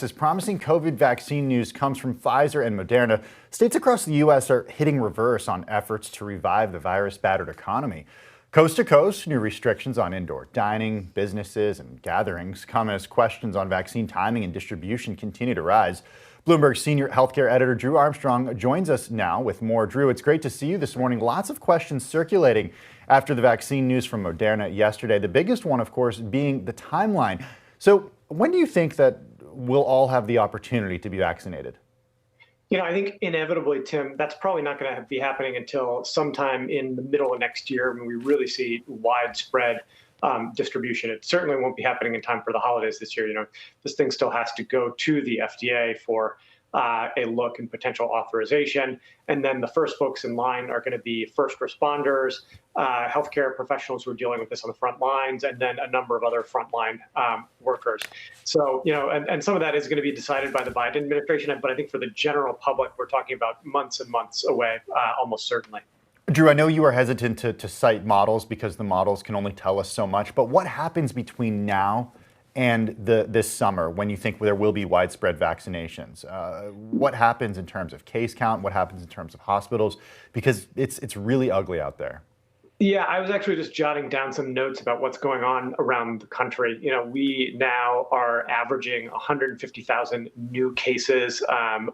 As promising COVID vaccine news comes from Pfizer and Moderna, states across the U.S. are hitting reverse on efforts to revive the virus-battered economy. Coast to coast, new restrictions on indoor dining, businesses, and gatherings come as questions on vaccine timing and distribution continue to rise. Bloomberg senior healthcare editor Drew Armstrong joins us now with more. Drew, it's great to see you this morning. Lots of questions circulating after the vaccine news from Moderna yesterday. The biggest one, of course, being the timeline. So when do you think that we'll all have the opportunity to be vaccinated? I think inevitably, Tim, that's probably not going to be happening until sometime in the middle of next year when we really see widespread distribution. It certainly won't be happening in time for the holidays this year. This thing still has to go to the FDA for a look and potential authorization. And then the first folks in line are going to be first responders, healthcare professionals who are dealing with this on the front lines, and then a number of other frontline workers. So, and some of that is going to be decided by the Biden administration. But I think for the general public, we're talking about months and months away, almost certainly. Drew, I know you are hesitant to cite models because the models can only tell us so much. But what happens between now and this summer when you think there will be widespread vaccinations? What happens in terms of case count? What happens in terms of hospitals? Because it's really ugly out there. Yeah, I was actually just jotting down some notes about what's going on around the country. We now are averaging 150,000 new cases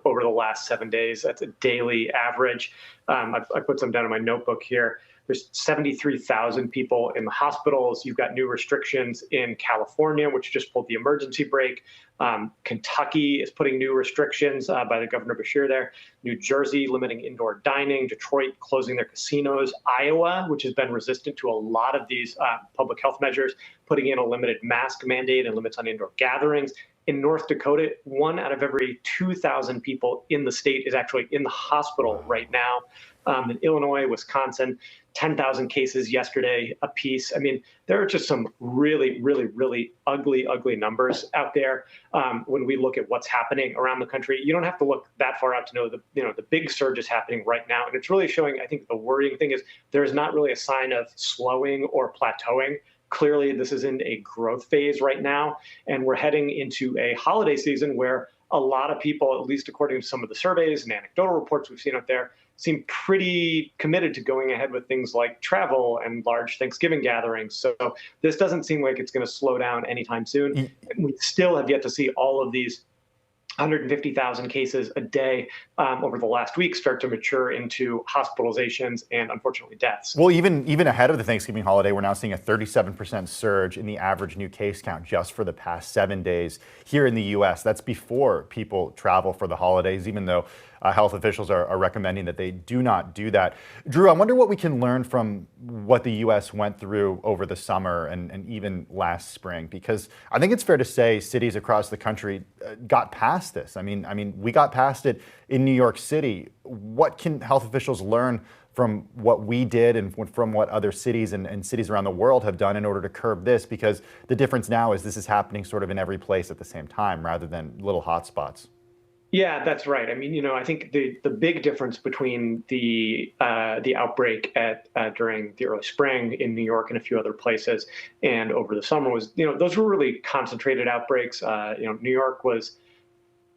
over the last 7 days. That's a daily average. I put some down in my notebook here. There's 73,000 people in the hospitals. You've got new restrictions in California, which just pulled the emergency brake. Kentucky is putting new restrictions by the Governor Beshear there. New Jersey limiting indoor dining. Detroit closing their casinos. Iowa, which has been resistant to a lot of these public health measures, putting in a limited mask mandate and limits on indoor gatherings. In North Dakota, 1 out of every 2,000 people in the state is actually in the hospital right now. In Illinois, Wisconsin, 10,000 cases yesterday apiece. I mean, there are just some really, really, really ugly numbers out there. When we look at what's happening around the country, you don't have to look that far out to know the big surge is happening right now. And it's really showing, I think the worrying thing is there is not really a sign of slowing or plateauing. Clearly, this is in a growth phase right now, and we're heading into a holiday season where a lot of people, at least according to some of the surveys and anecdotal reports we've seen out there, seem pretty committed to going ahead with things like travel and large Thanksgiving gatherings. So this doesn't seem like it's going to slow down anytime soon. We still have yet to see all of these 150,000 cases a day over the last week start to mature into hospitalizations and unfortunately deaths. Well, even ahead of the Thanksgiving holiday, we're now seeing a 37% surge in the average new case count just for the past 7 days here in the U.S. That's before people travel for the holidays, even though health officials are recommending that they do not do that. Drew, I wonder what we can learn from what the U.S. went through over the summer and even last spring, because I think it's fair to say cities across the country got past this. I mean, we got past it in New York City. What can health officials learn from what we did and from what other cities and cities around the world have done in order to curb this? Because the difference now is this is happening sort of in every place at the same time rather than little hotspots. Yeah, that's right. I mean, I think the big difference between the outbreak during the early spring in New York and a few other places and over the summer was, those were really concentrated outbreaks. New York was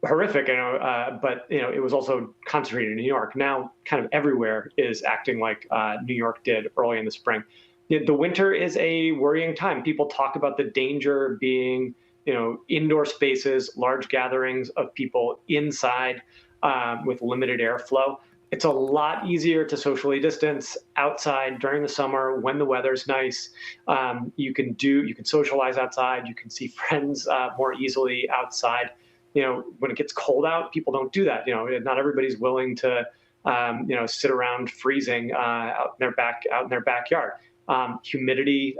horrific, but it was also concentrated in New York. Now, kind of everywhere is acting like New York did early in the spring. The winter is a worrying time. People talk about the danger being indoor spaces, large gatherings of people inside with limited airflow. It's a lot easier to socially distance outside during the summer when the weather's nice. You can socialize outside. You can see friends more easily outside. When it gets cold out, people don't do that. Not everybody's willing to sit around freezing out in their backyard. Humidity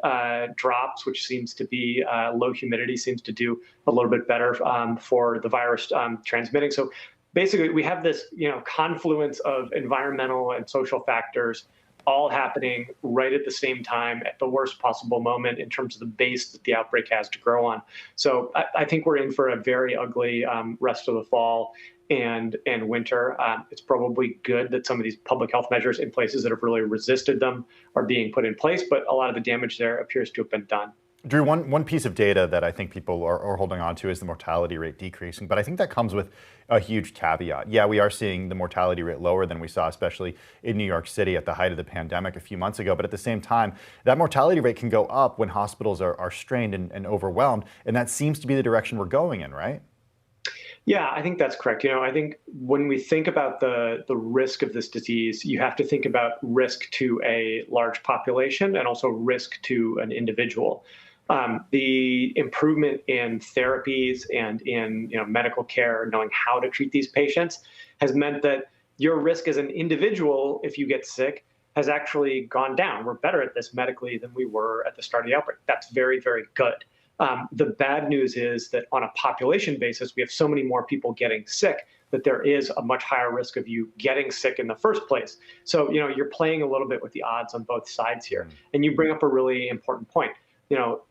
drops, which seems to be low humidity seems to do a little bit better for the virus transmitting. So basically, we have this confluence of environmental and social factors all happening right at the same time at the worst possible moment in terms of the base that the outbreak has to grow on. So I think we're in for a very ugly rest of the fall and winter. It's probably good that some of these public health measures in places that have really resisted them are being put in place, but a lot of the damage there appears to have been done. Drew, one piece of data that I think people are holding on to is the mortality rate decreasing, but I think that comes with a huge caveat. Yeah, we are seeing the mortality rate lower than we saw, especially in New York City at the height of the pandemic a few months ago. But at the same time, that mortality rate can go up when hospitals are strained and overwhelmed, and that seems to be the direction we're going in, right? Yeah, I think that's correct. I think when we think about the risk of this disease, you have to think about risk to a large population and also risk to an individual. The improvement in therapies and in medical care, knowing how to treat these patients, has meant that your risk as an individual, if you get sick, has actually gone down. We're better at this medically than we were at the start of the outbreak. That's very, very good. The bad news is that on a population basis, we have so many more people getting sick that there is a much higher risk of you getting sick in the first place. So, you're playing a little bit with the odds on both sides here. And you bring up a really important point.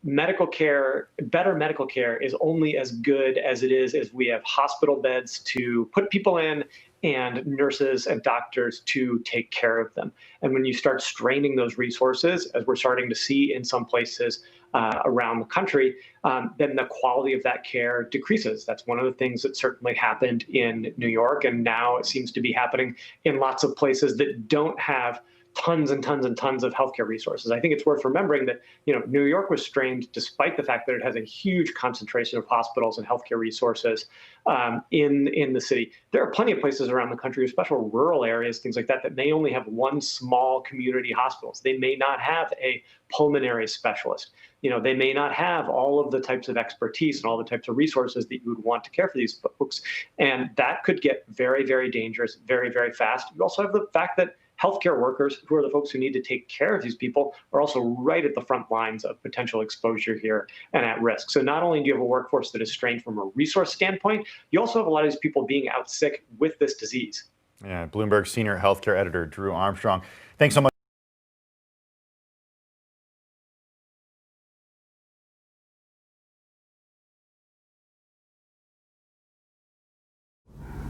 Medical care, better medical care is only as good as it is as we have hospital beds to put people in and nurses and doctors to take care of them. And when you start straining those resources, as we're starting to see in some places around the country, then the quality of that care decreases. That's one of the things that certainly happened in New York, and now it seems to be happening in lots of places that don't have tons and tons and tons of healthcare resources. I think it's worth remembering that New York was strained despite the fact that it has a huge concentration of hospitals and healthcare resources in the city. There are plenty of places around the country, especially rural areas, things like that, that may only have one small community hospital. They may not have a pulmonary specialist. They may not have all of the types of expertise and all the types of resources that you would want to care for these folks. And that could get very, very dangerous very, very fast. You also have the fact that healthcare workers, who are the folks who need to take care of these people, are also right at the front lines of potential exposure here and at risk. So not only do you have a workforce that is strained from a resource standpoint, you also have a lot of these people being out sick with this disease. Yeah, Bloomberg senior healthcare editor Drew Armstrong. Thanks so much.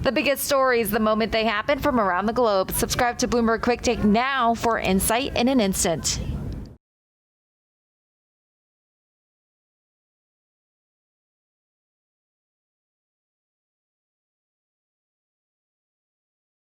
The biggest stories the moment they happen from around the globe. Subscribe to Bloomberg Quick Take now for insight in an instant.